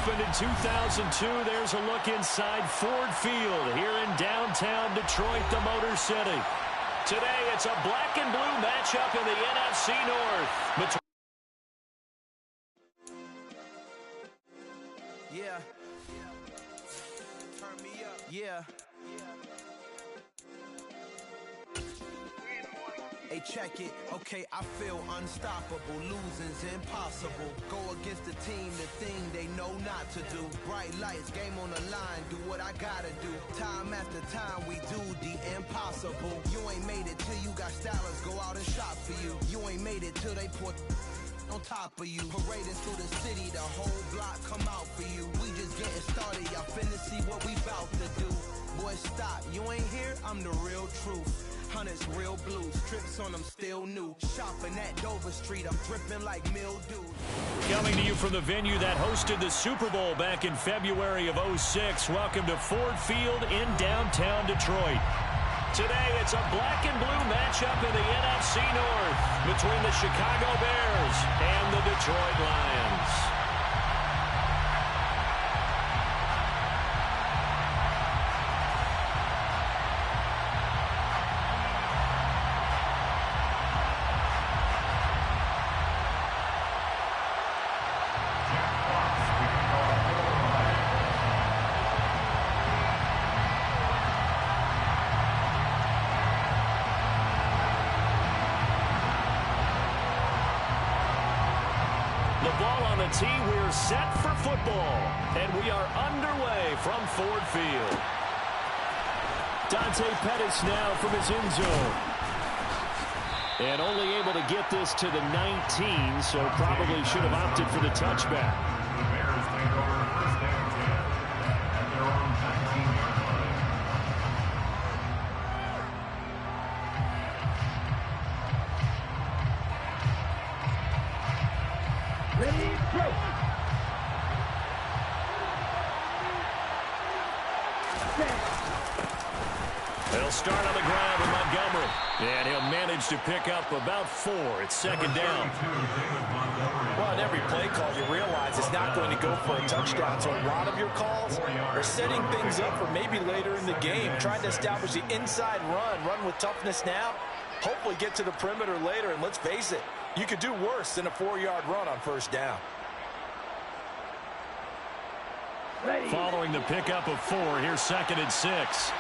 opened in 2002. There's a look inside Ford Field here in downtown Detroit, the Motor City. Today, it's a black and blue matchup in the NFC North. Yeah. Turn me up. Yeah. Hey, check it. Okay, I feel unstoppable. Losing's impossible. Go against the team, the thing they know not to do. Bright lights, game on the line. Do what I gotta do. Time after time, we do the impossible. You ain't made it till you got stylers go out and shop for you. You ain't made it till they put on top of you. Parading through the city, the whole block come out for you. We just getting started. Y'all finna see what we bout to do. Boy, stop. You ain't here? I'm the real truth. Hunters, real blues, trips on them still new. Shopping at Dover Street, I'm dripping like mildew. Coming to you from the venue that hosted the Super Bowl back in February of '06. Welcome to Ford Field in downtown Detroit. Today, it's a black and blue matchup in the NFC North between the Chicago Bears and the Detroit Lions. We're set for football, and we are underway from Ford Field. Dante Pettis now from his end zone. And only able to get this to the 19, so probably should have opted for the touchback. The Bears take over first and 10 at their own 19-yard line. Ready, go! They'll start on the ground with Montgomery. And he'll manage to pick up about 4. It's second down. Well, in every play call, you realize it's not going to go for a touchdown. So a lot of your calls are setting things up for maybe later in the game, trying to establish the inside run with toughness now, hopefully get to the perimeter later. And let's face it, you could do worse than a 4-yard run on first down. Ready. Following the pickup of 4, here's second and 6.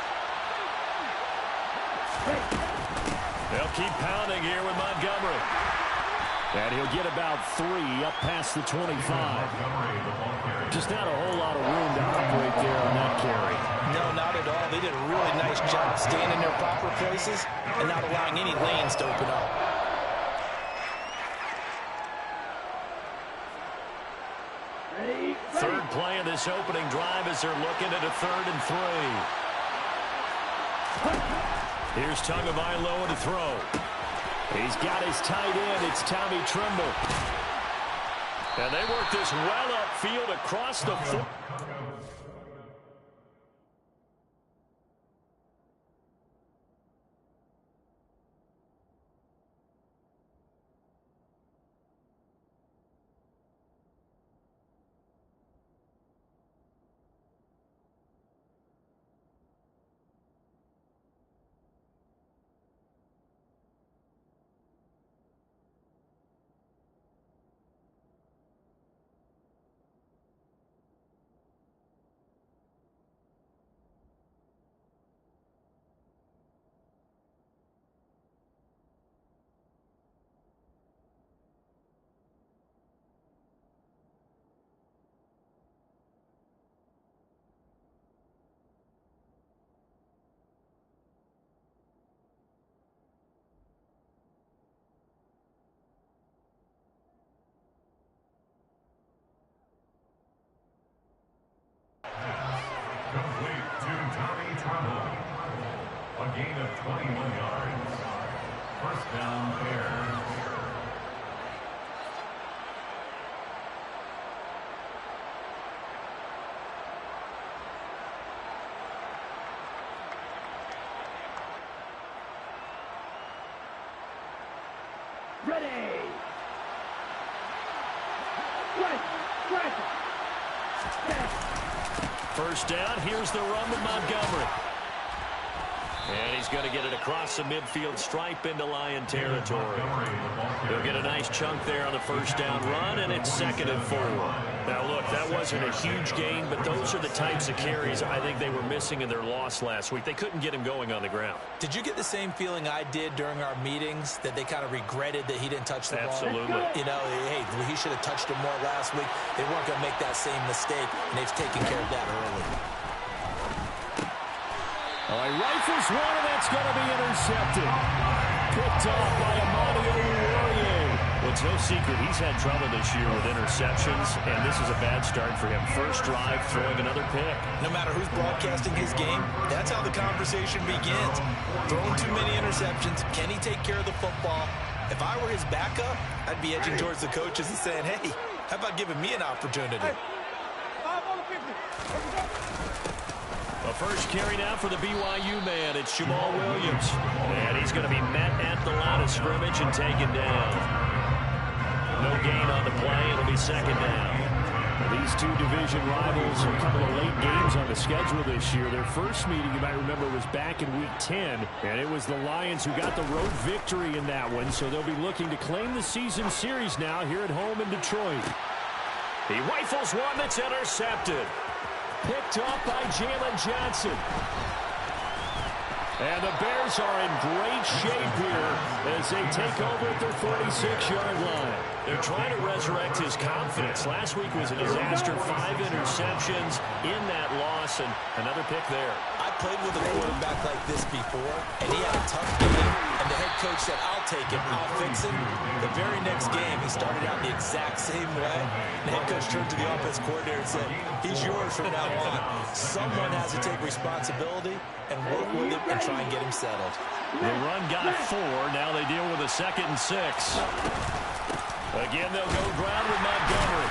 They'll keep pounding here with Montgomery. And he'll get about 3 up past the 25. Just not a whole lot of room to operate there on that carry. No, not at all. They did a really nice job staying in their proper places and not allowing any lanes to open up. Ready. Third play of this opening drive as they're looking at a 3rd and 3. Here's Tagovailoa to throw. He's got his tight end. It's Tommy Tremble. And they work this well upfield across the foot. Complete to Tommy Tremble. A gain of 21 yards. First down, Bears. Ready. Right. first down. Here's the run with Montgomery. And he's going to get it across the midfield stripe into Lion territory. He'll get a nice chunk there on the first down run, and it's 2nd and 4. Now, look, that wasn't a huge gain, but those are the types of carries I think they were missing in their loss last week. They couldn't get him going on the ground. Did you get the same feeling I did during our meetings, that they kind of regretted that he didn't touch the ball? Absolutely. You know, hey, he should have touched him more last week. They weren't going to make that same mistake, and they've taken care of that early. All right, rifles one, and that's going to be intercepted. Picked off by Amani Oruwariye. Well, it's no secret he's had trouble this year with interceptions, and this is a bad start for him. First drive, throwing another pick. No matter who's broadcasting his game, that's how the conversation begins. Throwing too many interceptions. Can he take care of the football? If I were his backup, I'd be edging towards the coaches and saying, hey, how about giving me an opportunity? A first carry now for the BYU man. It's Jamal Williams. And he's going to be met at the line of scrimmage and taken down. No gain on the play. It'll be 2nd down. These two division rivals, a couple of late games on the schedule this year. Their first meeting, you might remember, was back in Week 10. And it was the Lions who got the road victory in that one. So they'll be looking to claim the season series now here at home in Detroit. He rifles one that's intercepted. Picked off by Jalen Johnson. And the Bears are in great shape here as they take over at their 46-yard line. They're trying to resurrect his confidence. Last week was a disaster. 5 interceptions in that loss, and another pick there. I played with a quarterback like this before, and he had a tough game, and the head coach said, I'll take him, I'll fix him. The very next game, he started out the exact same way. The head coach turned to the offense coordinator and said, he's yours from now on. Someone has to take responsibility and work with him and try and get him settled. The run got 4. Now they deal with a 2nd and 6. Again, they'll go ground with Montgomery.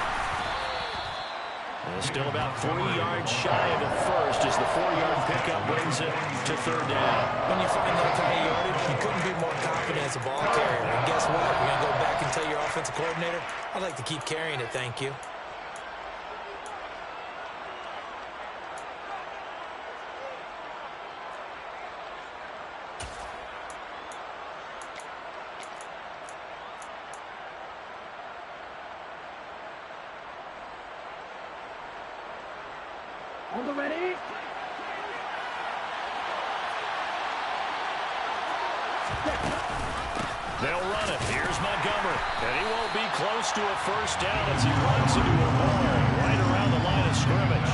Still about 3 yards shy of the first as the 4-yard pickup brings it to 3rd down. When you find that kind of yardage, you couldn't be more confident as a ball carrier. And guess what? You're going to go back and tell your offensive coordinator, I'd like to keep carrying it, thank you. On the ready. They'll run it. Here's Montgomery. And he won't be close to a first down as he runs into a ball right around the line of scrimmage.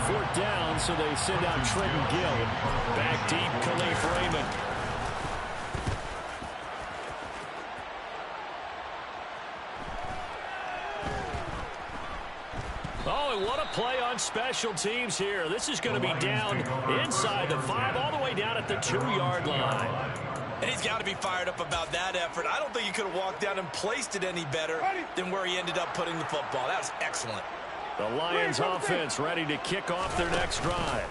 4th down, so they send out Trenton Gill. Back deep, Khalif Raymond. Oh, and what a play on special teams here. This is going to be down inside the 5, all the way down at the 2-yard line. And he's got to be fired up about that effort. I don't think he could have walked down and placed it any better than where he ended up putting the football. That was excellent. The Lions offense ready to kick off their next drive.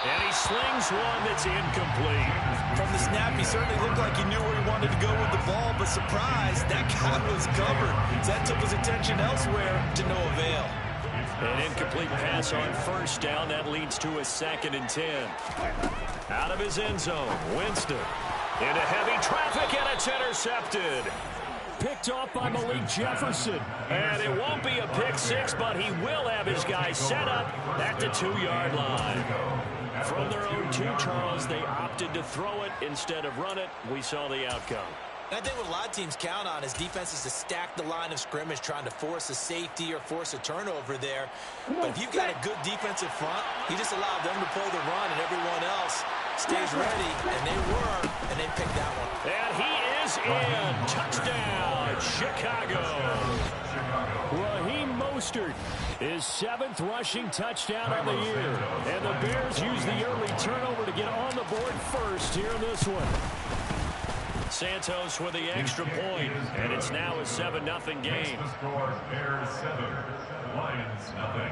And he slings one that's incomplete. From the snap, he certainly looked like he knew where he wanted to go with the ball, but surprise, that guy was covered. So that took his attention elsewhere to no avail. An incomplete pass on first down. That leads to a 2nd and 10. Out of his end zone, Winston. Into heavy traffic, and it's intercepted. Picked off by Malik Jefferson. And it won't be a pick 6, but he will have his guy set up at the 2-yard line. From their own 2, Charles, they opted to throw it instead of run it. We saw the outcome. And I think what a lot of teams count on is defenses to stack the line of scrimmage, trying to force a safety or force a turnover there. But if you've got a good defensive front, you just allow them to play the run, and everyone else stays ready, and they were, and they picked that one. And he is in. Touchdown, Chicago. Raheem Mostert, his 7th rushing touchdown of the year. And the Bears use the early turnover to get on the board first here in this one. Santos with the extra point, and it's now a 7-0 game. The score, Bears 7, Lions 0.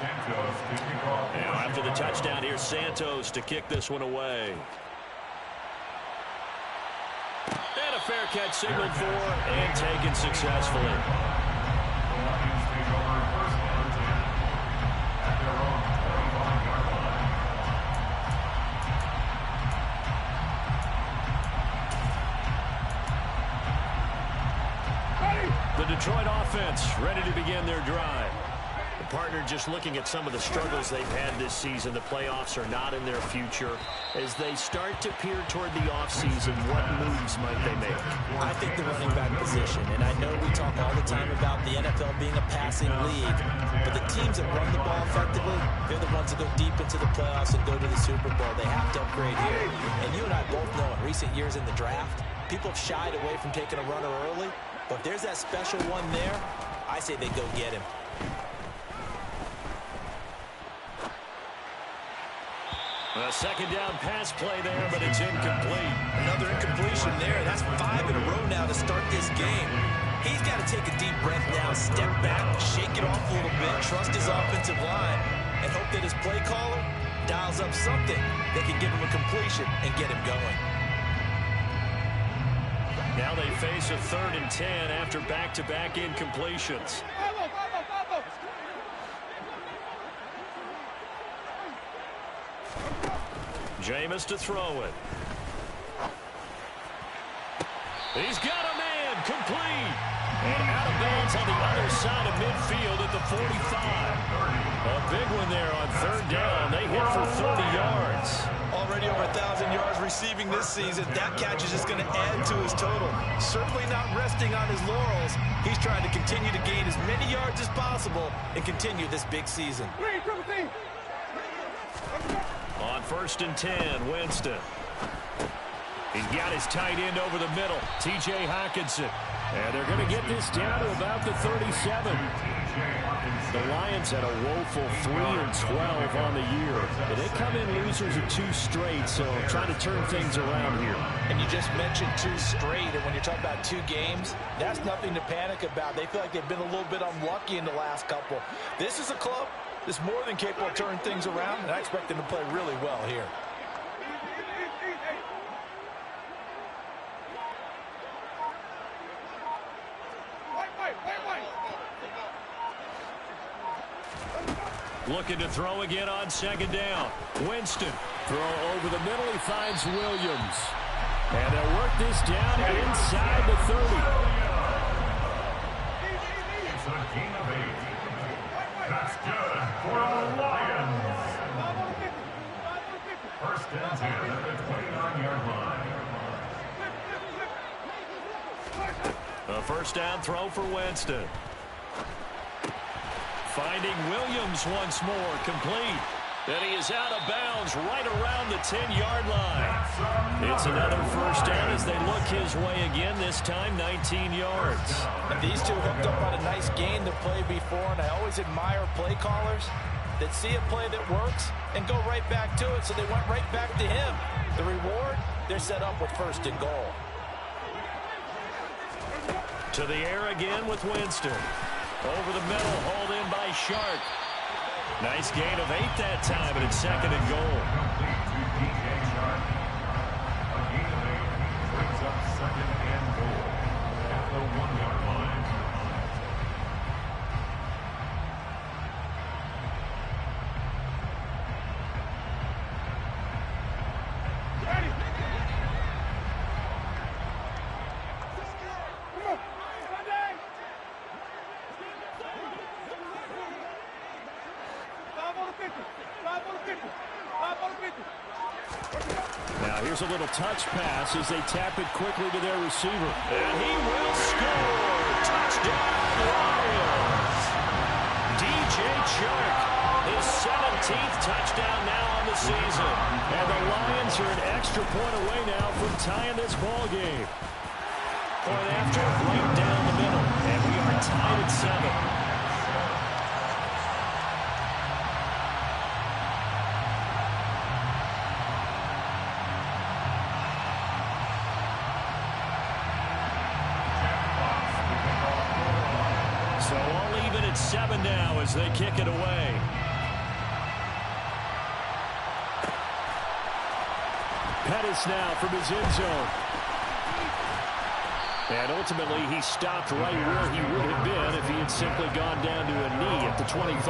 Now after the touchdown, here's Santos to kick this one away. And a fair catch signaled for and taken successfully. The Detroit offense ready to begin their drive. The partner just looking at some of the struggles they've had this season. The playoffs are not in their future. As they start to peer toward the offseason, what moves might they make? I think the running back position, and I know we talk all the time about the NFL being a passing league, but the teams that run the ball effectively, they're the ones that go deep into the playoffs and go to the Super Bowl. They have to upgrade here. And you and I both know in recent years in the draft, people have shied away from taking a runner early, but if there's that special one there, I say they go get him. A second down pass play there, but it's incomplete. Another incompletion there. That's 5 in a row now to start this game. He's got to take a deep breath now, step back, shake it off a little bit, trust his offensive line, and hope that his play caller dials up something that can give him a completion and get him going. Now they face a 3rd and 10 after back-to-back incompletions. Jameis to throw it. He's got a man, complete. And out of bounds on the other side of midfield at the 45. A big one there on 3rd down. They hit for 30 yards. Already over 1,000 yards receiving this season. That catch is just going to add to his total. Certainly not resting on his laurels. He's trying to continue to gain as many yards as possible and continue this big season. On 1st and 10, Winston. He's got his tight end over the middle, T.J. Hockenson. And they're going to get this down to about the 37. The Lions had a woeful 3-12 on the year. But they come in losers of 2 straight, so trying to turn things around here. And you just mentioned 2 straight, and when you're talking about 2 games, that's nothing to panic about. They feel like they've been a little bit unlucky in the last couple. This is a club that's more than capable of turning things around, and I expect them to play really well here. Looking to throw again on 2nd down. Winston. Throw over the middle. He finds Williams. And they'll work this down inside the 30. It's a gain of 8. That's good for the Lions. 1st and 10 at the 29-yard line. A 1st down throw for Winston. Finding Williams once more, complete. And he is out of bounds right around the 10-yard line. It's another 1st down as they look his way again, this time 19 yards. And these two hooked up on a nice gain the play before, and I always admire play callers that see a play that works and go right back to it, so they went right back to him. The reward, they're set up with 1st and goal. To the air again with Winston. Over the middle, hauled in by Shark. Nice gain of 8 that time, and it's 2nd and goal. Complete to DJ Shark. A gain of 8 brings up 2nd and goal at the 1-yard line. Now here's a little touch pass as they tap it quickly to their receiver. And he will score. Touchdown, Lions. DJ Chark, his 17th touchdown now on the season. And the Lions are an extra point away now from tying this ball game. Point after, right down the middle. And we are tied at 7. So all even at 7 now as they kick it away. Pettis now from his end zone. And ultimately, he stopped right where he would have been if he had simply gone down to a knee at the 25.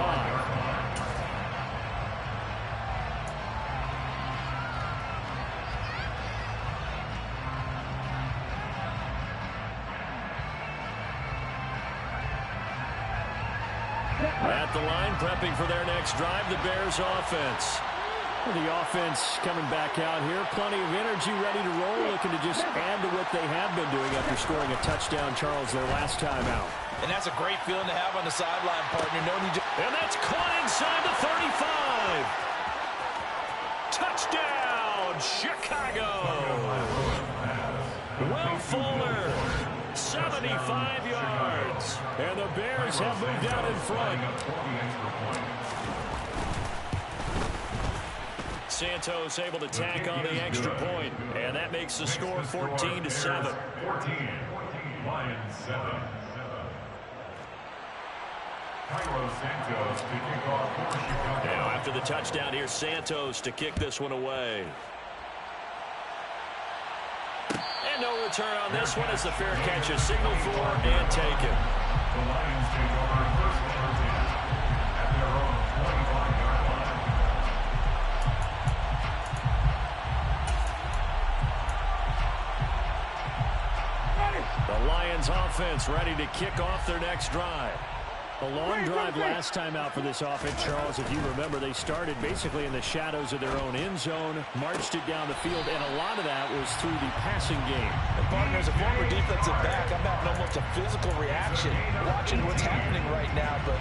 At the line, prepping for their next drive, the Bears offense. Well, the offense coming back out here. Plenty of energy, ready to roll, looking to just add to what they have been doing after scoring a touchdown, Charles, their last time out. And that's a great feeling to have on the sideline, partner. No need to... And that's caught inside the 35. Touchdown, Chicago. Will Fuller, 75 yards. And the Bears have moved out in front. Santos able to tack on the extra point, and that makes the score 14-7. 14, Lions 7. Santos to kick off for Chicago. Now after the touchdown, here's Santos to kick this one away. And no return on this one as the fair catch is signaled for and taken. The Lions take over first and 10 at their own 25-yard line. The Lions offense ready to kick off their next drive. A long drive last time out for this offense, Charles. If you remember, they started basically in the shadows of their own end zone, marched it down the field, and a lot of that was through the passing game. And partner, as a former defensive back, I'm having almost a physical reaction watching what's happening right now. But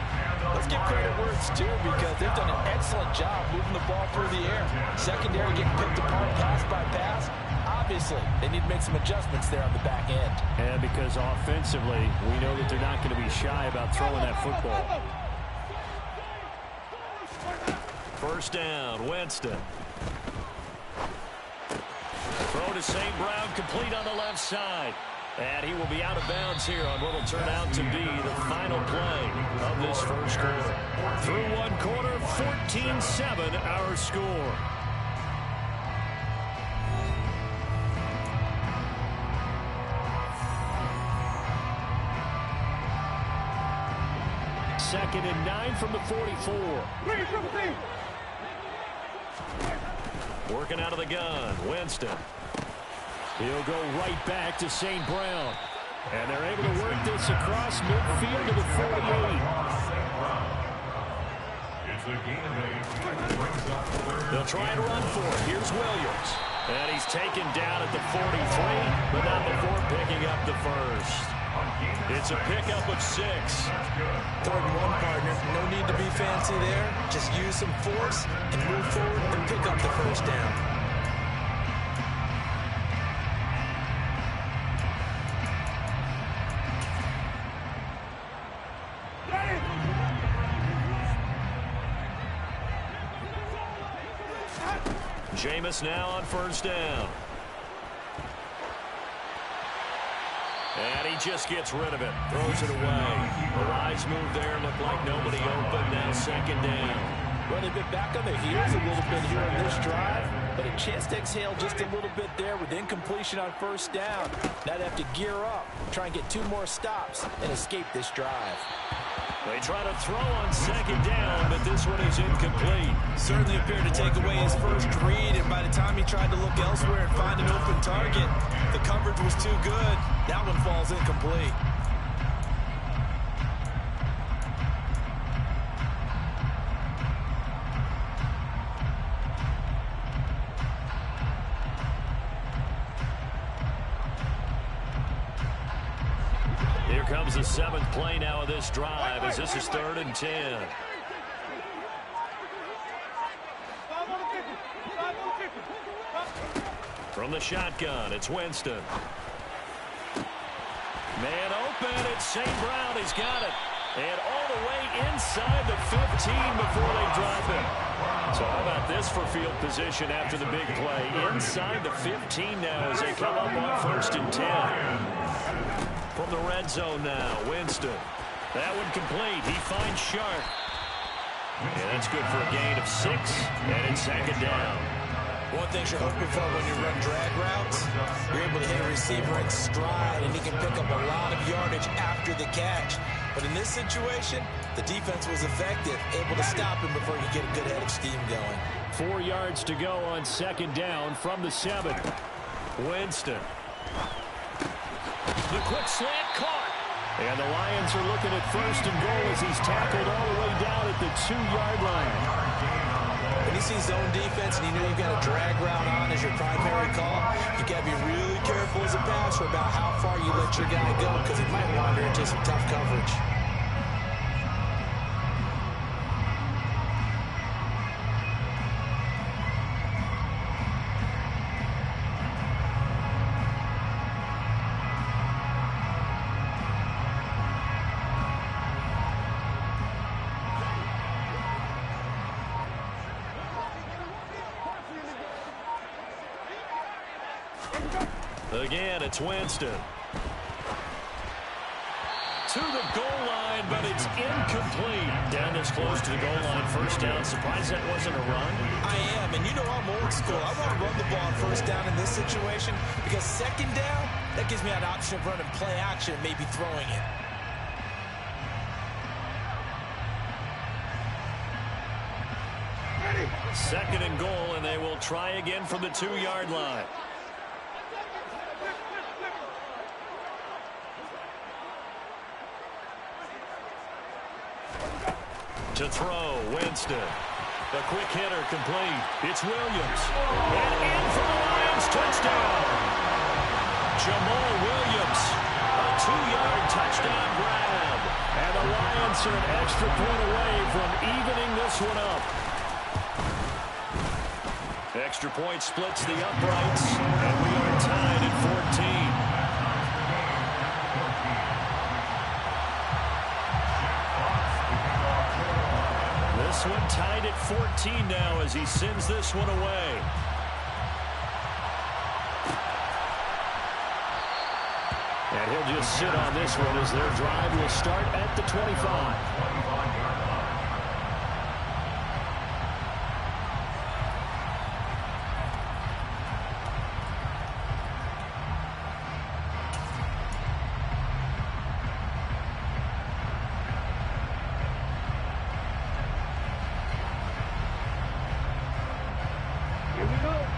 let's give credit where it's due, because they've done an excellent job moving the ball through the air. Secondary getting picked apart pass by pass. Obviously, they need to make some adjustments there on the back end. And because offensively, we know that they're not going to be shy about throwing that football. First down, Winston. Throw to St. Brown, complete on the left side. And he will be out of bounds here on what will turn out to be the final play of this first quarter. Through one quarter, 14-7 our score. Second and 9 from the 44. Working out of the gun, Winston. He'll go right back to St. Brown. And they're able to work this across midfield to the 48. It's a gain of 8. Brings up third. They'll try and run for it. Here's Williams. And he's taken down at the 43, but not before picking up the first. It's a pickup of 6. 3rd and 1, partner. No need to be fancy there. Just use some force and move forward and pick up the first down. Jameis now on first down. And he just gets rid of it. Throws it away. The eyes move there. Look like nobody open. Now second down. Well, they've been back on their heels a little bit here on this drive, but a chance to exhale just a little bit there with incompletion on first down. Now they have to gear up, try and get 2 more stops, and escape this drive. They try to throw on second down, but this one is incomplete. Certainly appeared to take away his first read, and by the time he tried to look elsewhere and find an open target, the coverage was too good. That one falls incomplete. Here comes the 7th play now of this drive as this is 3rd and 10. From the shotgun, it's Winston. Man open, it's St. Brown. He's got it. And all the way inside the 15 before they drop it. So how about this for field position after the big play? Inside the 15 now as they come up on 1st and 10. From the red zone now, Winston. That one complete. He finds Sharp. And that's good for a gain of 6. And it's 2nd down. One thing you're hoping for when you run drag routes, you're able to hit a receiver in stride, and he can pick up a lot of yardage after the catch. But in this situation, the defense was effective, able to stop him before he could get a good head of steam going. 4 yards to go on second down from the 7. Winston. The quick slant caught. And the Lions are looking at first and goal as he's tackled all the way down at the 2-yard line. When you see zone defense and you know you've got a drag route on as your primary call, you got to be really careful as a passer about how far you let your guy go because he might wander into some tough coverage. Again, it's Winston. To the goal line, but it's incomplete. Down this close to the goal line, first down. Surprised that wasn't a run? I am, and you know I'm old school. I want to run the ball on first down in this situation because second down, that gives me an option of running play action and maybe throwing it. Second and goal, and they will try again from the 2-yard line. To throw, Winston. The quick hitter complete. It's Williams. And in for the Lions, touchdown. Jamal Williams, a 2-yard touchdown grab. And the Lions are an extra point away from evening this one up. Extra point splits the uprights, and we are tied at 14. This one tied at 14 now as he sends this one away. And he'll just sit on this one as their drive will start at the 25.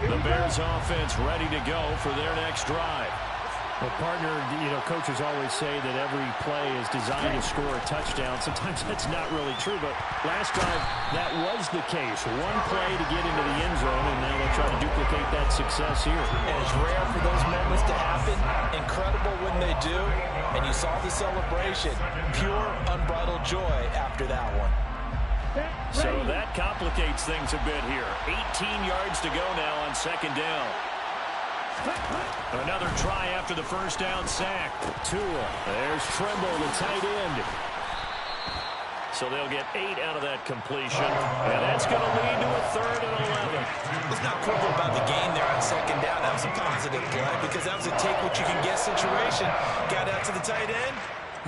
The Bears offense ready to go for their next drive. Well, partner, coaches always say that every play is designed to score a touchdown. Sometimes that's not really true, but last drive, that was the case. One play to get into the end zone, and now they'll try to duplicate that success here. And it's rare for those moments to happen. Incredible when they do. And you saw the celebration. Pure, unbridled joy after that one. So that complicates things a bit here. 18 yards to go now on second down. Another try after the first down sack. Tua. There's Trimble, the tight end. So they'll get 8 out of that completion. And that's going to lead to a 3rd and 11. Let's not quibble about the gain there on second down. That was a positive play because that was a take-what-you-can-get situation. Got out to the tight end.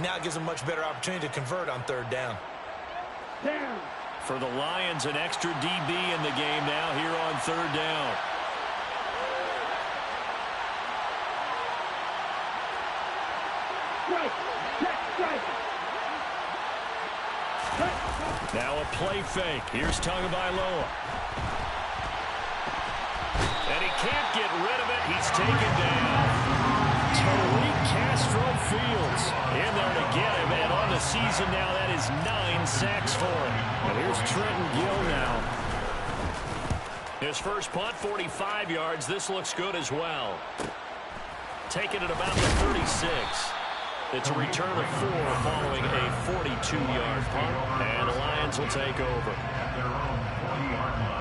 Now it gives them a much better opportunity to convert on 3rd down. For the Lions, an extra DB in the game now here on 3rd down. Now a play fake. Here's Tagovailoa. And he can't get rid of it. He's taken down. Tariq Castro-Fields in there to get him. And on the season now, that is 9 sacks for him. And here's Trenton Gill now. His first punt, 45 yards. This looks good as well. Taken at about the 36. It's a return of 4 following a 42-yard punt. And the Lions will take over. At their own 20-yard line.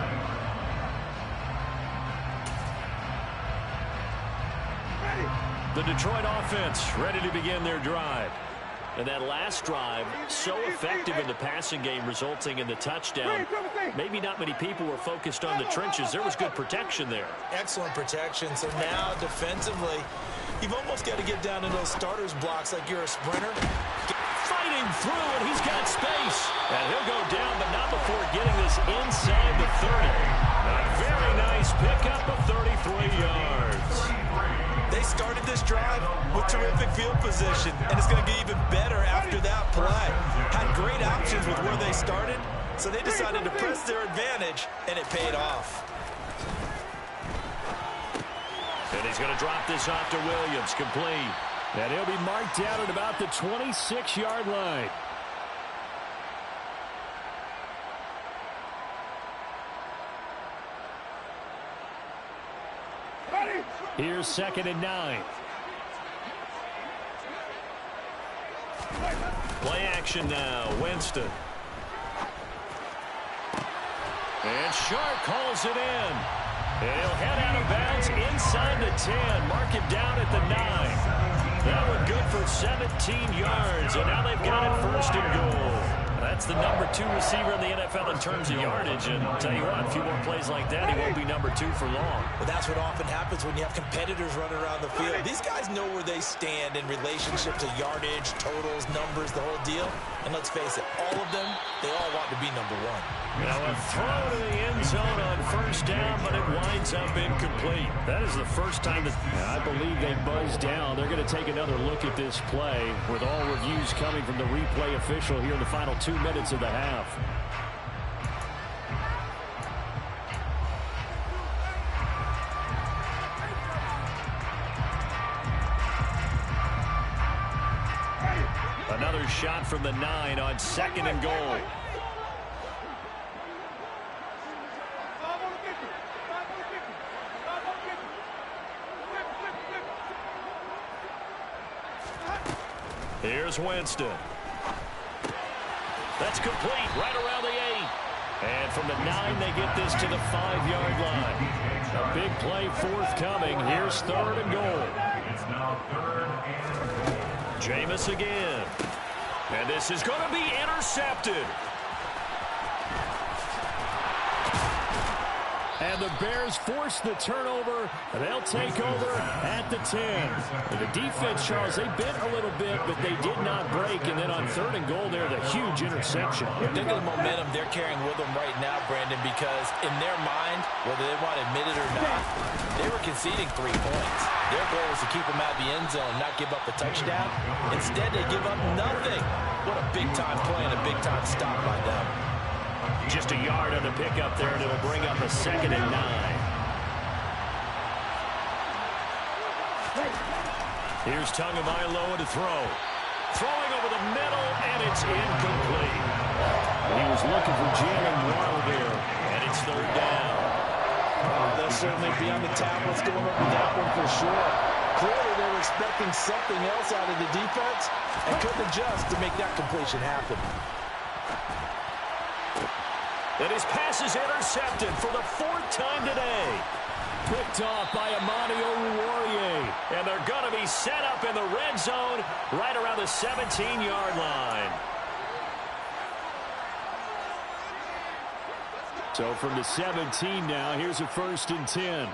The Detroit offense ready to begin their drive. And that last drive, so effective in the passing game, resulting in the touchdown. Maybe not many people were focused on the trenches. There was good protection there. Excellent protection. So now defensively, you've almost got to get down in those starters blocks like you're a sprinter. Fighting through, and he's got space. And he'll go down, but not before getting this inside the 30. A very nice pickup drive with terrific field position, and it's going to get even better after that play. Had great options with where they started, so they decided to press their advantage, and it paid off. And he's going to drop this off to Williams, complete. And he'll be marked down at about the 26-yard line. Here's 2nd and 9. Play action now, Winston. And Shark calls it in. And he'll head out of bounds inside the 10. Mark him down at the 9. That one good for 17 yards. And now they've got it 1st and goal. That's the number 2 receiver in the NFL in terms of yardage. And I'll tell you what, a few more plays like that, he won't be number 2 for long. Well, that's what often happens when you have competitors running around the field. These guys know where they stand in relationship to yardage, totals, numbers, the whole deal. And let's face it, all of them, they all want to be number 1. Now a throw to the end zone on 1st down, but it winds up incomplete. That is the first time that I believe they buzzed down. They're going to take another look at this play with all reviews coming from the replay official here in the final 2 minutes of the half. Another shot from the 9 on 2nd and goal. Here's Winston. That's complete right around the 8. And from the 9, they get this to the 5-yard line. A big play forthcoming. Here's 3rd and goal. It's now 3rd and goal. Jameis again. And this is going to be intercepted. And the Bears force the turnover. They'll take over at the 10. And the defense, Charles, they bent a little bit, but they did not break. And then on 3rd and goal there, the huge interception. Think of the momentum they're carrying with them right now, Brandon, because in their mind, whether they want to admit it or not, they were conceding 3 points. Their goal was to keep them out of the end zone, not give up a touchdown. Instead, they give up nothing. What a big-time play and a big-time stop by them. Just a yard on the pickup there, and it'll bring up a 2nd and 9. Here's Tagovailoa to throw. Throwing over the middle, and it's incomplete. He was looking for Jalen Waddle there. And it's 3rd down. They'll certainly be on the tablets going up with that one for sure. Clearly, they were expecting something else out of the defense and couldn't adjust to make that completion happen. And his pass is intercepted for the 4th time today. Picked off by Amani Oruwariye. And they're going to be set up in the red zone right around the 17-yard line. So from the 17 now, here's a 1st and 10.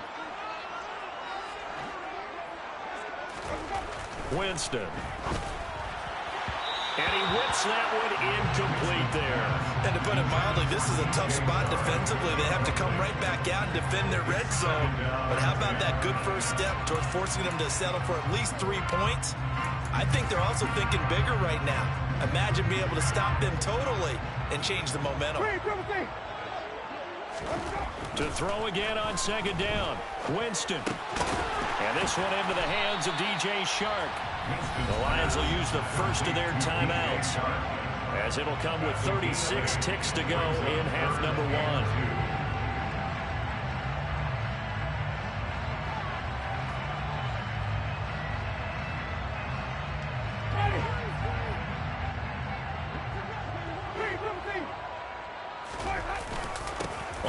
Winston. And he whips that one incomplete there. And to put it mildly, this is a tough spot defensively. They have to come right back out and defend their red zone. But how about that good first step towards forcing them to settle for at least 3 points? I think they're also thinking bigger right now. Imagine being able to stop them totally and change the momentum. To throw again on 2nd down. Winston. And this one into the hands of DJ Shark. The Lions will use the first of their timeouts, as it'll come with 36 ticks to go in half number 1.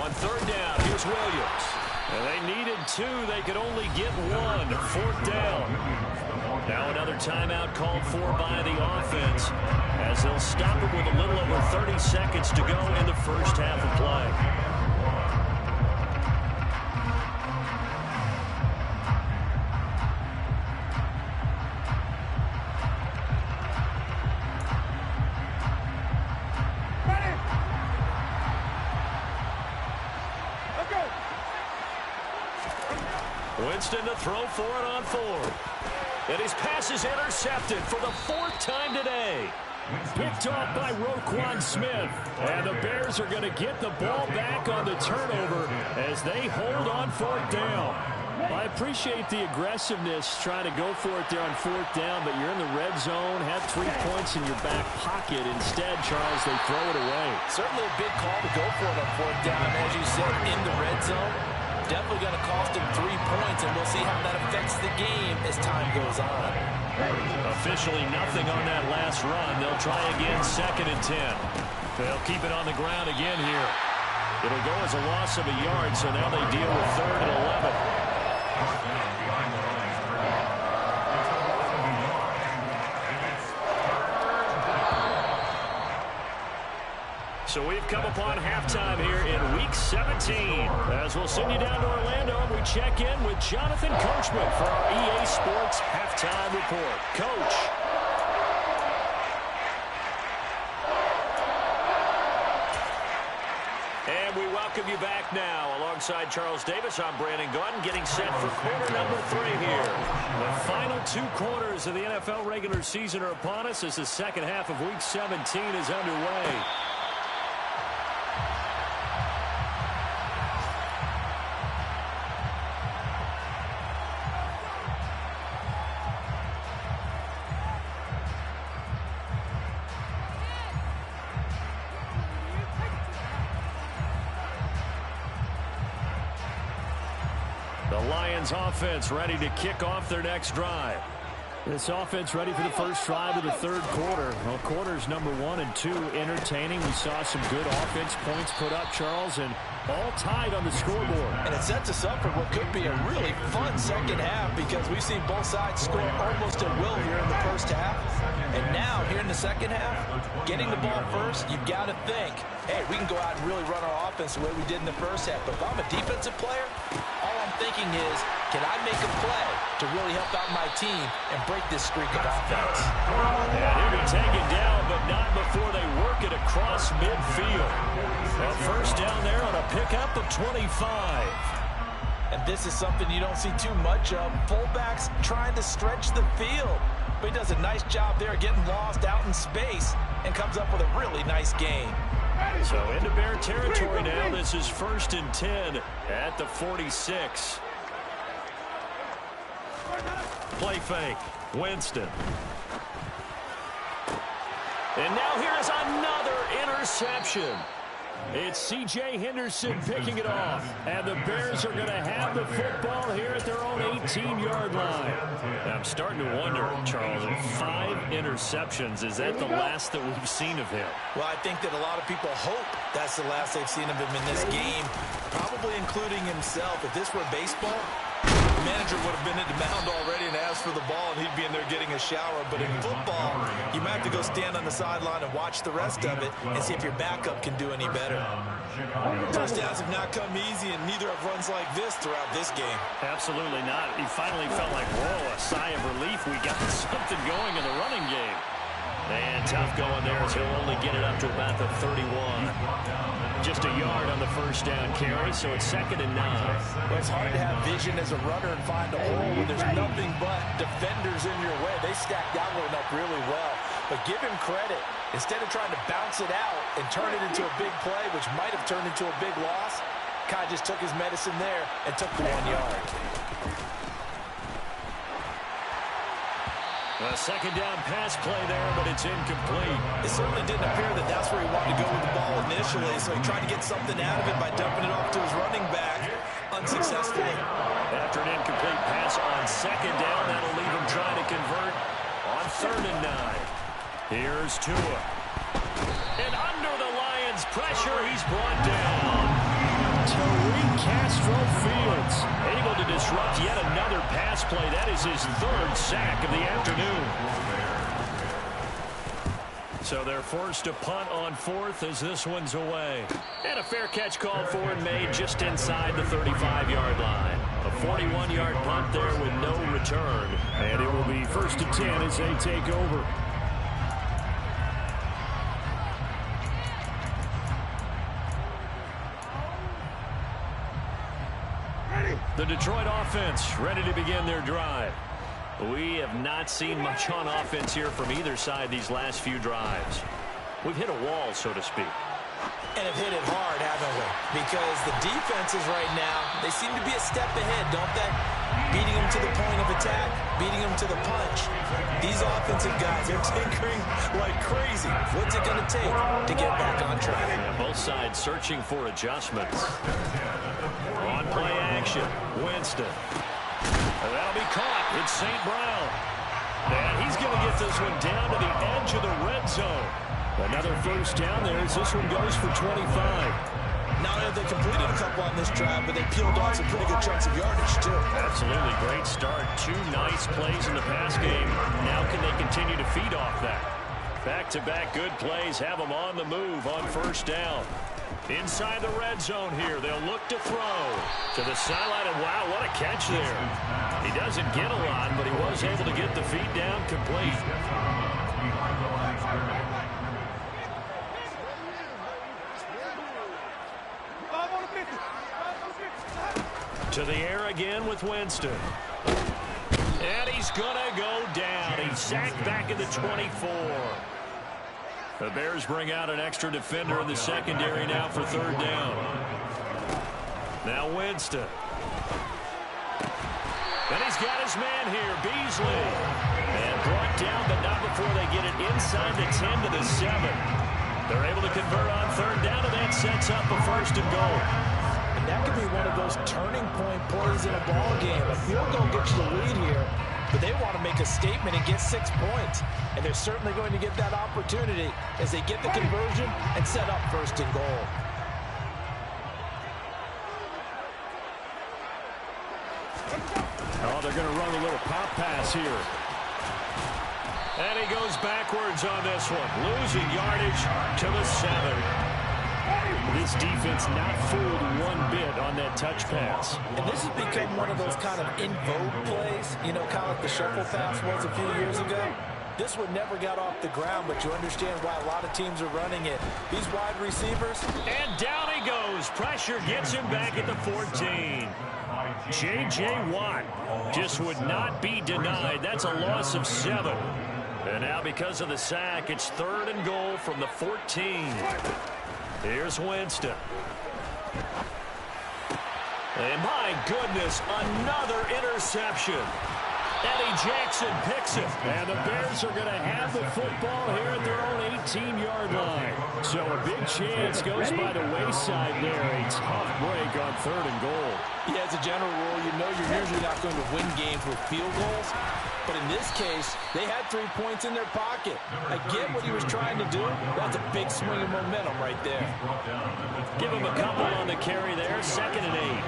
On 3rd down, here's Williams. And they needed 2. They could only get 1. 4th down. Now another timeout called for by the offense, as they'll stop it with a little over 30 seconds to go in the first half of play. Winston to throw for it on 4th. And his pass is intercepted for the 4th time today. Picked off by Roquan Smith. And the Bears are going to get the ball back on the turnover as they hold on 4th down. I appreciate the aggressiveness trying to go for it there on 4th down, but you're in the red zone, have 3 points in your back pocket. Instead, Charles, they throw it away. Certainly a big call to go for it on 4th down, as you said, in the red zone. Definitely going to cost them 3 points, and we'll see how that affects the game as time goes on. Officially nothing on that last run. They'll try again, 2nd and 10. They'll keep it on the ground again here. It'll go as a loss of a yard, so now they deal with 3rd and 11. So we've come upon halftime here in Week 17. As we'll send you down to Orlando, and we check in with Jonathan Coachman for our EA Sports Halftime Report. Coach. And we welcome you back now. Alongside Charles Davis, I'm Brandon Gordon, getting set for quarter number 3 here. The final 2 quarters of the NFL regular season are upon us as the second half of Week 17 is underway. The Lions offense ready to kick off their next drive. This offense ready for the first drive of the 3rd quarter. Well, quarters number 1 and 2 entertaining. We saw some good offense points put up, Charles, and all tied on the scoreboard. And it sets us up for what could be a really fun second half because we've seen both sides score almost at will here in the first half. And now, here in the second half, getting the ball first, you've got to think, hey, we can go out and really run our offense the way we did in the first half. But if I'm a defensive player, all I'm thinking is, can I make a play to really help out my team and break this streak of offense? And he'll be taken down, but not before they work it across midfield. A first down there on a pickup of 25. And this is something you don't see too much of. Fullbacks trying to stretch the field. But he does a nice job there getting lost out in space and comes up with a really nice gain. So into Bear territory now. This is 1st and 10 at the 46. Play fake. Winston. And now here's another interception. It's C.J. Henderson picking it off. And the Bears are going to have the football here at their own 18-yard line. I'm starting to wonder, Charles, 5 interceptions. Is that the last that we've seen of him? Well, I think that a lot of people hope that's the last they've seen of him in this game, probably including himself. If this were baseball, the manager would have been at the mound already and asked for the ball, and he'd be in there getting a shower. But in football, you might have to go stand on the sideline and watch the rest of it and see if your backup can do any better. Touchdowns have not come easy, and neither have runs like this throughout this game. Absolutely not. He finally felt like, whoa, a sigh of relief. We got something going in the running game. And tough going there as he'll only get it up to about the 31. Just a yard on the first down carry, so it's 2nd and 9. Well, it's hard to have vision as a runner and find a hole when there's nothing but defenders in your way. They stacked that one up really well. But give him credit. Instead of trying to bounce it out and turn it into a big play, which might have turned into a big loss, Kai just took his medicine there and took the 1 yard. A second down pass play there, but it's incomplete. It certainly didn't appear that that's where he wanted to go with the ball initially, so he tried to get something out of it by dumping it off to his running back unsuccessfully. After an incomplete pass on 2nd down, that'll leave him trying to convert on 3rd and 9. Here's Tua. And under the Lions' pressure, he's brought down. Tariq Castro-Fields able to disrupt yet another pass play. That is his 3rd sack of the afternoon. So they're forced to punt on 4th as this one's away. And a fair catch called for and made just inside the 35-yard line. A 41-yard punt there with no return. And it will be 1st and 10 as they take over. The Detroit offense ready to begin their drive. We have not seen much on offense here from either side these last few drives. We've hit a wall, so to speak. And have hit it hard, haven't we? Because the defenses right now, they seem to be a step ahead, don't they? Beating them to the point of attack, beating them to the punch. These offensive guys, they're tinkering like crazy. What's it going to take to get back on track? Yeah, both sides searching for adjustments. On play action, Winston. And that'll be caught. It's St. Brown. And he's going to get this one down to the edge of the red zone. Another first down there as this one goes for 25. Not only have they completed a couple on this drive, but they peeled off some pretty good chunks of yardage, too. Absolutely great start. 2 nice plays in the pass game. Now can they continue to feed off that? Back-to-back good plays have them on the move on first down. Inside the red zone here, they'll look to throw to the sideline, and wow, what a catch there. He doesn't get a lot, but he was able to get the feed down complete. To the air again with Winston. And he's going to go down. He's sacked back at the 24. The Bears bring out an extra defender in the secondary now for third down. Now Winston. And he's got his man here, Beasley. And brought down, but not before they get it inside the 10 to the 7. They're able to convert on third down, and that sets up a first and goal. And that could be one of those turning point plays in a ball game. A field goal gets you the lead here, but they want to make a statement and get 6 points. And they're certainly going to get that opportunity as they get the conversion and set up first and goal. Oh, they're going to run a little pop pass here. And he goes backwards on this one, losing yardage to the 7. This defense not fooled one bit on that touch pass. And this has become one of those kind of in vogue plays, you know, kind of like the shuffle pass was a few years ago. This one never got off the ground, but you understand why a lot of teams are running it. These wide receivers. And down he goes. Pressure gets him back at the 14. J.J. Watt just would not be denied. That's a loss of 7. And now because of the sack, it's third and goal from the 14. Here's Winston. And my goodness, another interception. Eddie Jackson picks it. And the Bears are going to have the football here at their own 18-yard line. So a big chance goes by the wayside there. A tough break on third and goal. Yeah, as a general rule, you know you're usually not going to win games with field goals. But in this case, they had 3 points in their pocket. I get what he was trying to do. That's a big swing of momentum right there. Give him a couple on the carry there. 2nd and 8.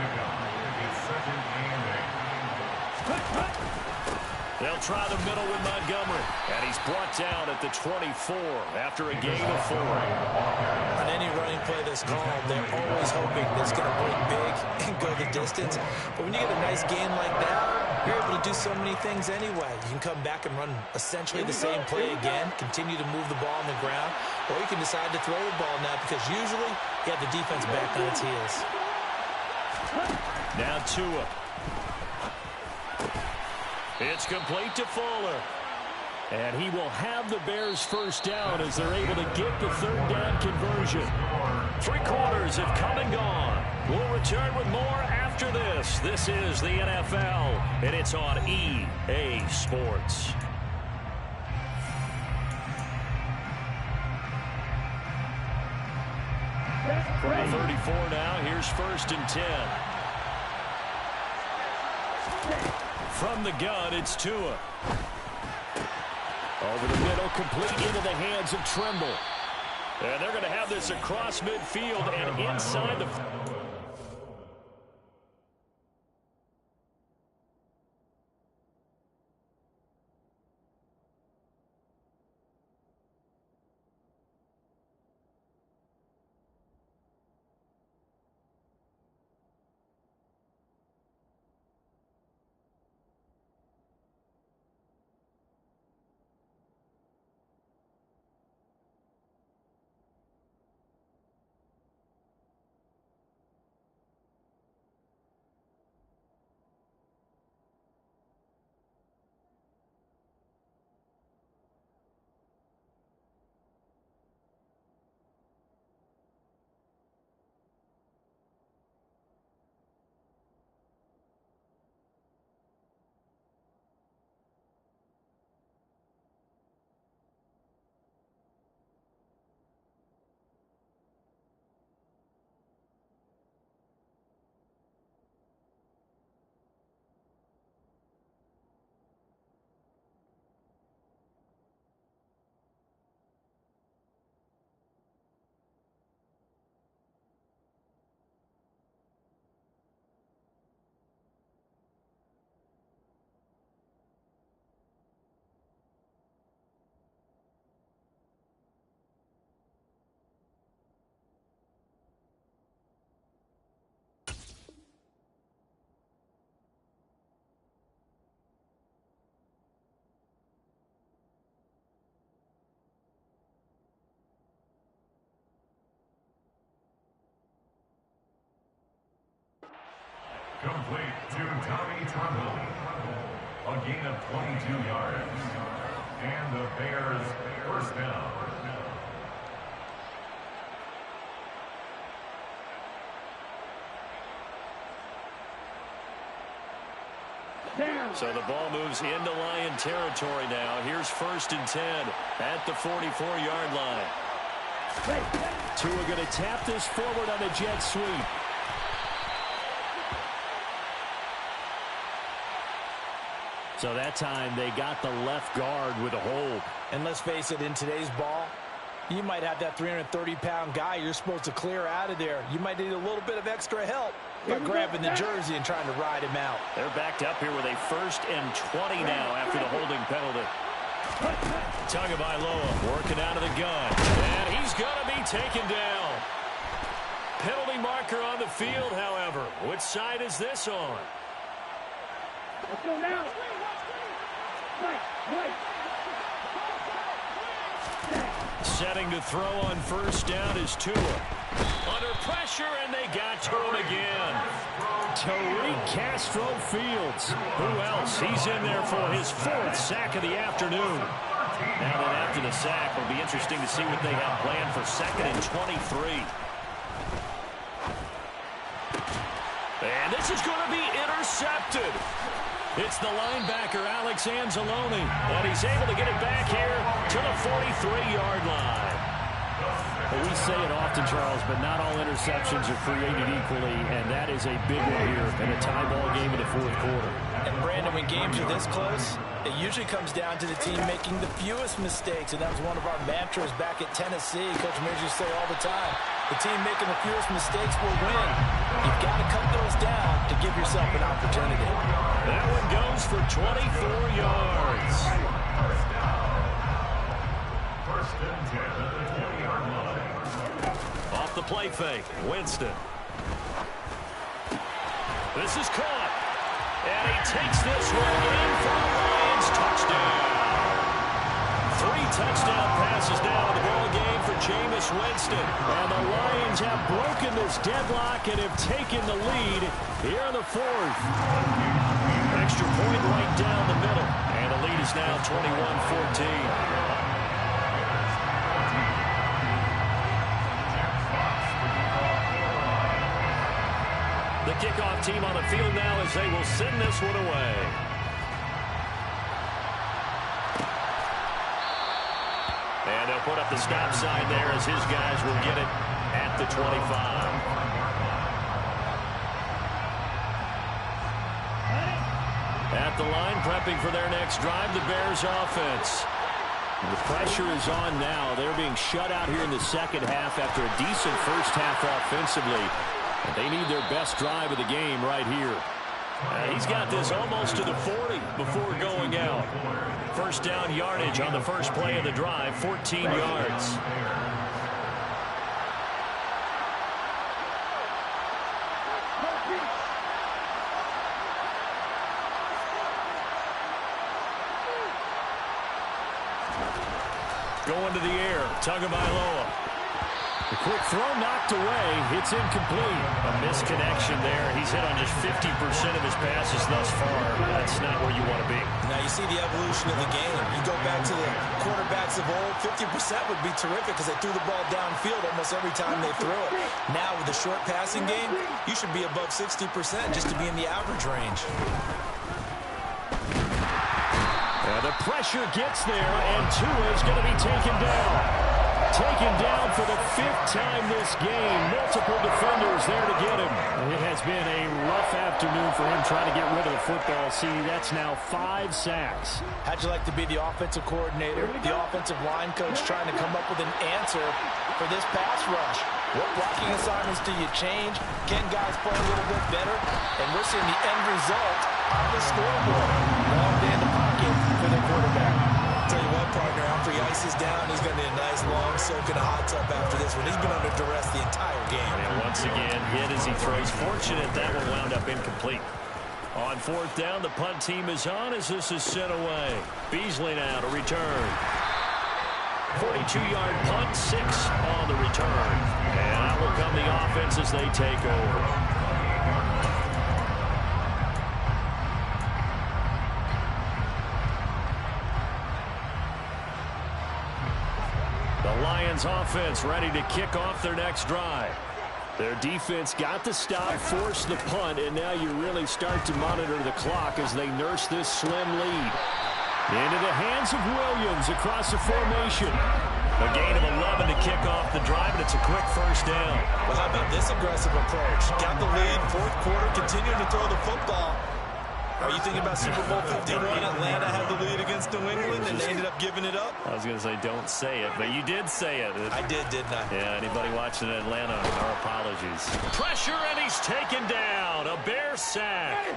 They'll try the middle with Montgomery. And he's brought down at the 24 after a gain of 4. On any running play that's called, they're always hoping it's going to break big and go the distance. But when you get a nice game like that, you're able to do so many things anyway. You can come back and run essentially the same play again, continue to move the ball on the ground, or you can decide to throw the ball now because usually you have the defense back on its heels. Now Tua. It's complete to Fuller. And he will have the Bears first down as they're able to get the third down conversion. 3 quarters have come and gone. We'll return with more after this. This is the NFL, and it's on EA Sports. From the 34 now, here's 1st and 10. From the gun, it's Tua. Over the middle, complete into the hands of Trimble. And they're going to have this across midfield and inside the... Complete to Navi. A gain of 22 yards. And the Bears first down. So the ball moves into Lion territory now. Here's 1st and 10 at the 44-yard line. Tua going to tap this forward on the jet sweep. So that time they got the left guard with a hold. And let's face it, in today's ball, you might have that 330-pound guy you're supposed to clear out of there. You might need a little bit of extra help by grabbing the jersey and trying to ride him out. They're backed up here with a 1st and 20 now after the holding penalty. Tagovailoa working out of the gun. And he's going to be taken down. Penalty marker on the field, however. Which side is this on? Let's go now. Right. Setting to throw on 1st down is Tua. Under pressure, and they got to him again. Tariq Castro Fields. Who else? He's in there for his 4th sack of the afternoon. Now that after the sack, it'll be interesting to see what they have planned for 2nd and 23. And this is going to be intercepted. It's the linebacker, Alex Anzalone, and he's able to get it back here to the 43-yard line. Well, we say it often, Charles, but not all interceptions are created equally, and that is a big one here in a tie ball game in the 4th quarter. And, Brandon, when games are this close, it usually comes down to the team making the fewest mistakes, and that was one of our mantras back at Tennessee. Coach Mears used to say all the time, the team making the fewest mistakes will win. You've got to cut those down to give yourself an opportunity. That one goes for 24 yards. First and 10 at the 20-yard line. Off the play fake, Winston. This is caught. And he takes this one in for the Lions. Touchdown. 3 touchdown passes now in the ball game for Jameis Winston. And the Lions have broken this deadlock and have taken the lead here in the 4th. Extra point right down the middle. And the lead is now 21-14. The kickoff team on the field now as they will send this one away. And they'll put up the stop sign there as his guys will get it at the 25. At the line, prepping for their next drive, the Bears offense. The pressure is on now. They're being shut out here in the 2nd half after a decent 1st half offensively. And they need their best drive of the game right here. He's got this almost to the 40 before going out. 1st down yardage on the first play of the drive, 14 yards. Going to the air, Tagovailoa. The quick throw knocked away. It's incomplete. A misconnection there. He's hit on just 50% of his passes thus far. That's not where you want to be. Now you see the evolution of the game. You go back to the quarterbacks of old, 50% would be terrific because they threw the ball downfield almost every time they threw it. Now with the short passing game, you should be above 60% just to be in the average range. The pressure gets there, and Tua is going to be taken down. Taken down for the 5th time this game. Multiple defenders there to get him. It has been a rough afternoon for him trying to get rid of the football. See, that's now 5 sacks. How'd you like to be the offensive coordinator, the offensive line coach trying to come up with an answer for this pass rush? What blocking assignments do you change? Can guys play a little bit better? And we're seeing the end result on the scoreboard. Long day in the pocket for the quarterback. Tell you what, partner, after he ices down, he's going to need a nice long soak in a hot tub after this one. He's been under duress the entire game. And once again, hit as he throws. Fortunate that one wound up incomplete. On 4th down, the punt team is on as this is sent away. Beasley now to return. 42-yard punt, 6 on the return. And out will come the offense as they take over. Lions offense ready to kick off their next drive. Their defense got the stop, forced the punt, and now you really start to monitor the clock as they nurse this slim lead. Into the hands of Williams across the formation. A gain of 11 to kick off the drive, and it's a quick first down. Well, how about this aggressive approach? Got the lead, fourth quarter, continuing to throw the football. Are you thinking about Super Bowl 51? Atlanta had the lead against New England, and they ended up giving it up? I was going to say don't say it, but you did say it. I did, didn't I? Yeah, anybody watching Atlanta, our apologies. Pressure, and he's taken down. A Bear sack.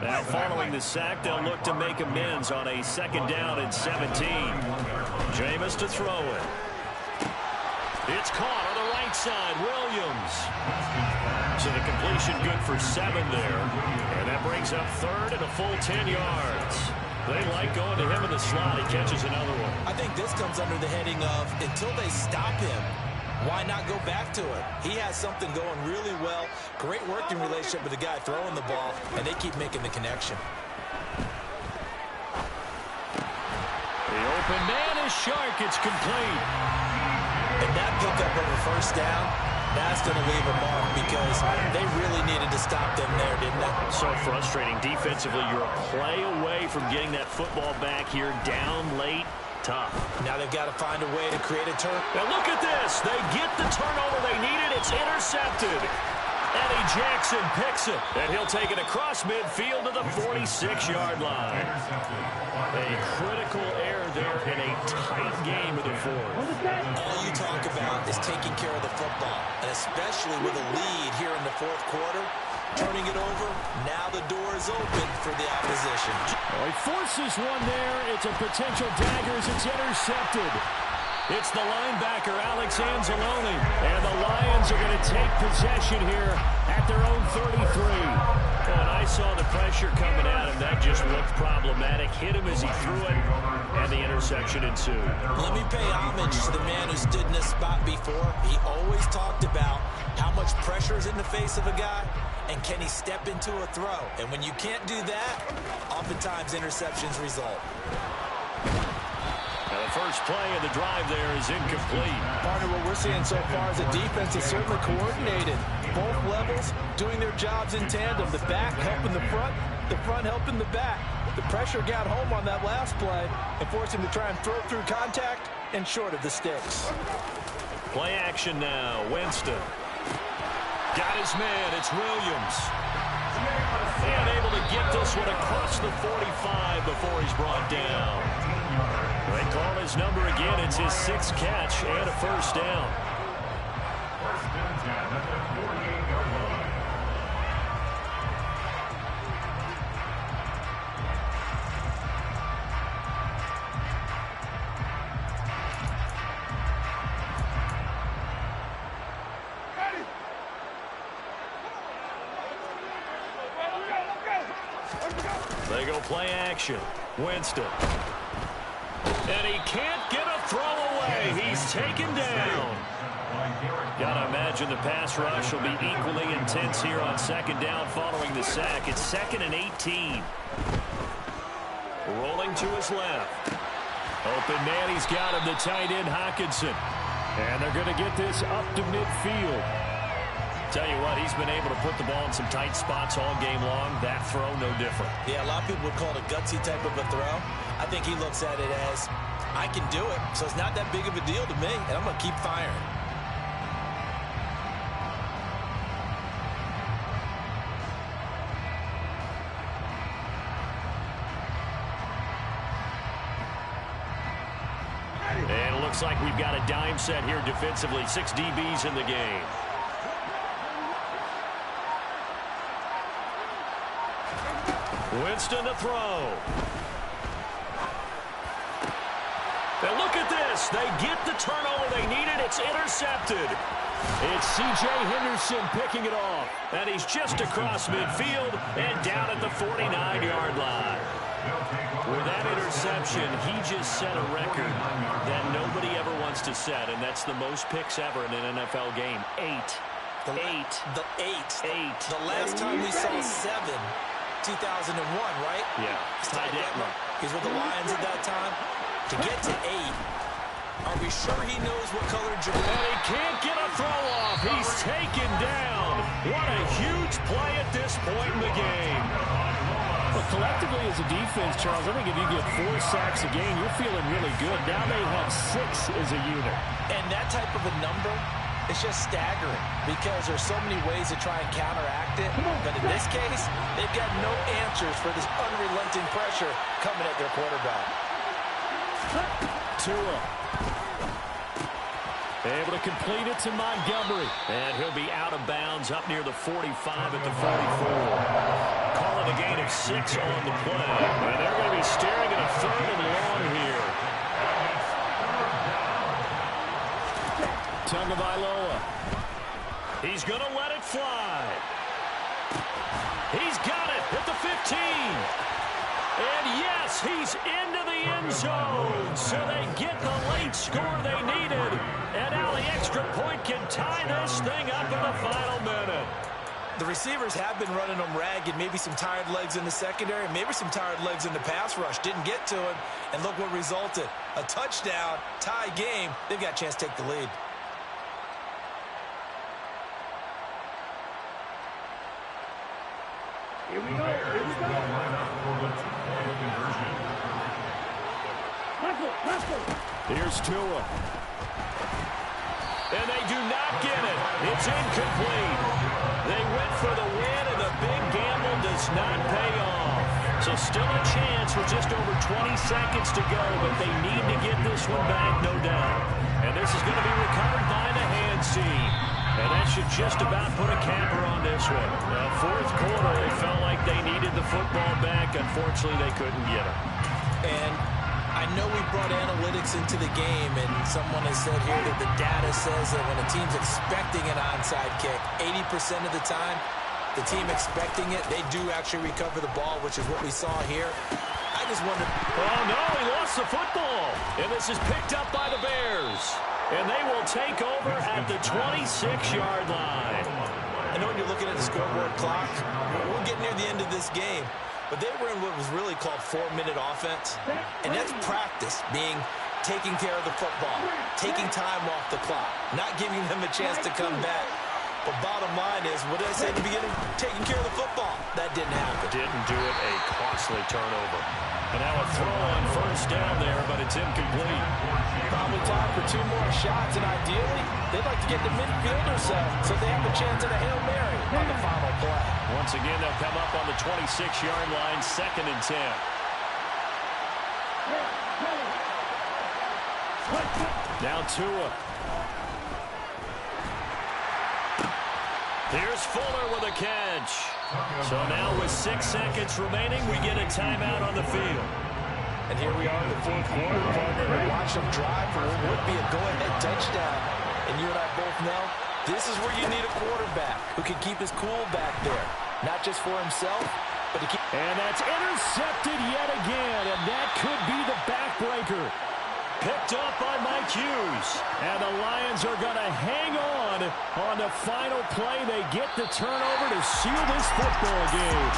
Now, following the sack, they'll look to make amends on a second down and 17. Jameis to throw it. It's caught on the right side. Williams. So the completion good for 7 there. And that brings up third and a full 10 yards. They like going to him in the slot. He catches another one. I think this comes under the heading of until they stop him, why not go back to it? He has something going really well. Great working relationship with the guy throwing the ball, and they keep making the connection. The open man is Shark. It's complete. And that pickup of a first down, that's going to leave a mark because they really needed to stop them there, didn't they? So frustrating. Defensively, you're a play away from getting that football back here. Down late. Tough. Now they've got to find a way to create a turn. Now look at this. They get the turnover they needed. It's intercepted. Eddie Jackson picks it, and he'll take it across midfield to the 46-yard line. A critical error there in a tight game of the fourth. All you talk about is taking care of the football, and especially with a lead here in the fourth quarter, turning it over, now the door is open for the opposition. Well, he forces one there. It's a potential dagger as it's intercepted. It's the linebacker, Alex Anzalone. And the Lions are going to take possession here at their own 33. And I saw the pressure coming at him. That just looked problematic. Hit him as he threw it, and the interception ensued. Let me pay homage to the man who stood in this spot before. He always talked about how much pressure is in the face of a guy, and can he step into a throw. And when you can't do that, oftentimes interceptions result. Now the first play of the drive there is incomplete. Partner, what we're seeing so far is a defense that's certainly coordinated. Both levels doing their jobs in tandem. The back helping the front helping the back. The pressure got home on that last play and forced him to try and throw through contact and short of the sticks. Play action now. Winston. Got his man. It's Williams. And able to get this one across the 45 before he's brought down. They call his number again. It's his 6th catch and a first down. First and 10 at the 48-yard line. They go play action. Winston. And he can't get a throw away. He's taken down. Gotta imagine the pass rush will be equally intense here on second down following the sack. It's 2nd and 18. Rolling to his left. Open man, he's got him, the tight end Hockenson. And they're going to get this up to midfield. Tell you what, he's been able to put the ball in some tight spots all game long. That throw, no different. Yeah, a lot of people would call it a gutsy type of a throw. I think he looks at it as, I can do it, so it's not that big of a deal to me, and I'm going to keep firing. And it looks like we've got a dime set here defensively. 6 DBs in the game. Winston to throw. And look at this. They get the turnover they needed. It's intercepted. It's C.J. Henderson picking it off. And he's just across midfield and down at the 49-yard line. With that interception, he just set a record that nobody ever wants to set, and that's the most picks ever in an NFL game. 8. The last time we saw 7, 2001, right? Yeah. Ty Detmer. He's with the Lions at that time. To get to 8, Are we sure he knows what color jersey? And he can't get a throw off. He's taken down. What a huge play at this point in the game. Well, collectively as a defense, Charles, I think if you get 4 sacks a game, you're feeling really good. Now they have 6 as a unit. And that type of a number, it's just staggering because there's so many ways to try and counteract it. But in this case, they've got no answers for this unrelenting pressure coming at their quarterback. Tua. Able to complete it to Montgomery. And he'll be out of bounds up near the 45 at the 44. Calling a gain of 6 on the play. And they're going to be staring at a 3rd and long here. Tagovailoa. He's going to let it fly. He's got it at the 15. And yes, he's into the end zone. So they get the late score they needed. And now the extra point can tie this thing up in the final minute. The receivers have been running them ragged. Maybe some tired legs in the secondary. Maybe some tired legs in the pass rush. Didn't get to him. And look what resulted. A touchdown, tie game. They've got a chance to take the lead. Here we go. Here we go. Here's Tua. And they do not get it. It's incomplete. They went for the win, and the big gamble does not pay off. So still a chance with just over 20 seconds to go, but they need to get this one back, no doubt. And this is going to be recovered by the hands team. And that should just about put a capper on this one. Now, 4th quarter, it felt like they needed the football back. Unfortunately, they couldn't get it. And I know we brought analytics into the game, and someone has said here that the data says that when a team's expecting an onside kick, 80% of the time, the team expecting it, they do actually recover the ball, which is what we saw here. I just wonder. Oh, no, he lost the football. And this is picked up by the Bears. And they will take over at the 26-yard line. I know when you're looking at the scoreboard clock, we're getting near the end of this game. But they were in what was really called 4-minute offense. And that's practice, being taking care of the football, taking time off the clock, not giving them a chance to come back. But bottom line is, what did I say at the beginning? Taking care of the football. That didn't happen. Didn't do it. A costly turnover. And now a throw on 1st down there, but it's incomplete. Probably time for 2 more shots, and ideally, they'd like to get the midfield or so they have a chance at a Hail Mary on the final play. Once again, they'll come up on the 26-yard line, 2nd and 10. Now Tua. Here's Fuller with a catch. So now with 6 seconds remaining, we get a timeout on the field. And here we are in the 4th quarter, partner, to watch them drive for what would be a go-ahead touchdown. And you and I both know this is where you need a quarterback who can keep his cool back there. Not just for himself, but to keep. And that's intercepted yet again, and that could be the backbreaker. Picked up by Mike Hughes. And the Lions are going to hang on the final play. They get the turnover to seal this football game.